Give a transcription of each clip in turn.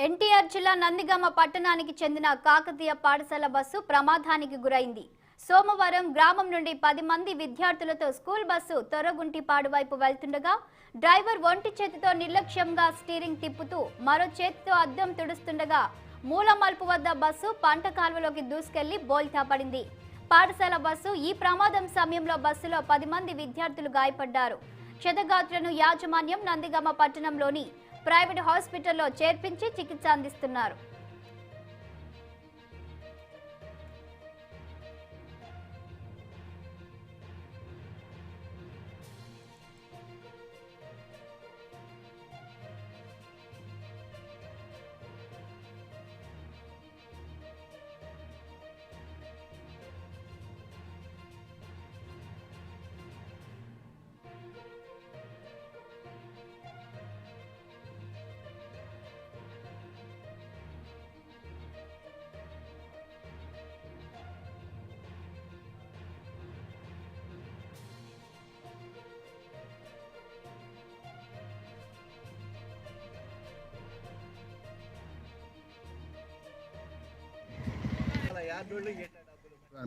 ఎన్టీఆర్ జిల్లా నందిగామ పట్టణానికి చెందిన కాకతీయ పాఠశాల బస్సు ప్రమాదానికి గురైంది. సోమవారం గ్రామం నుండి 10 మంది విద్యార్థులతో స్కూల్ బస్సు తొర్రగుంటిపాడు వైపు వెళ్తుండగా డ్రైవర్ ఒంటి చేతితో నిర్లక్ష్యంగా స్టీరింగ్ తిప్పుతూ మరో చేతితో అద్దం తుడుస్తుండగా మూల మలుపు వద్ద బస్సు పంట కాలువలోకి దూసుకెళ్లి బోల్తా పడింది. పాఠశాల బస్సు ఈ ప్రమాదం సమయంలో బస్సులో 10 మంది విద్యార్థులు గాయపడ్డారు. క్షతగాత్రులను యాజమాన్యం నందిగామ పట్టణంలోని ప్రైవేట్ హాస్పిటల్లో చేర్పించి చికిత్స అందిస్తున్నారు.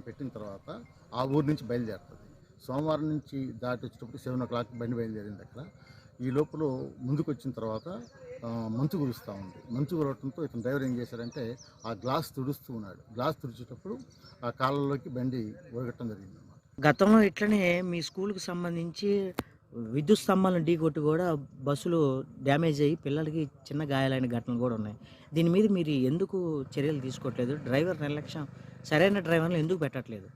పెట్టిన తర్వాత ఆ ఊరు నుంచి బయలుదేరుతుంది. సోమవారం నుంచి దాటి వచ్చేటప్పుడు 7 o'clock బండి బయలుదేరింది. అక్కడ ఈ లోపల ముందుకు వచ్చిన తర్వాత మంచు కురుస్తూ ఉంది. మంచు కురవడంతో ఇతను డ్రైవర్ ఏం చేశారంటే ఆ గ్లాస్ తుడుస్తూ ఉన్నాడు. గ్లాస్ తుడిచేటప్పుడు ఆ కాలంలోకి బండి ఒరగట్టడం జరిగింది అన్నమాట. గతంలో ఇట్లనే మీ స్కూల్కి సంబంధించి విద్యుత్ స్తంభాలను ఢీకొట్టి కూడా బస్సులు డ్యామేజ్ అయ్యి పిల్లలకి చిన్న గాయాలైన ఘటనలు కూడా ఉన్నాయి. దీని మీద మీరు ఎందుకు చర్యలు తీసుకోవట్లేదు? డ్రైవర్ నిర్లక్ష్యం సరైన డ్రైవర్లు ఎందుకు పెట్టట్లేదు?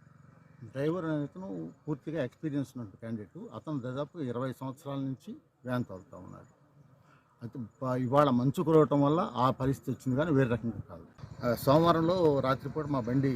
డ్రైవర్ అనే అతను పూర్తిగా ఎక్స్పీరియన్స్ ఉన్న క్యాండిడేట్. అతను దాదాపు 20 సంవత్సరాల నుంచి వ్యాన్ తోలుతూ ఉన్నాడు. అయితే ఇవాళ మంచు కురవటం వల్ల ఆ పరిస్థితి వచ్చింది, కానీ వేరే రకంగా కాదు. సోమవారంలో రాత్రిపూట మా బండి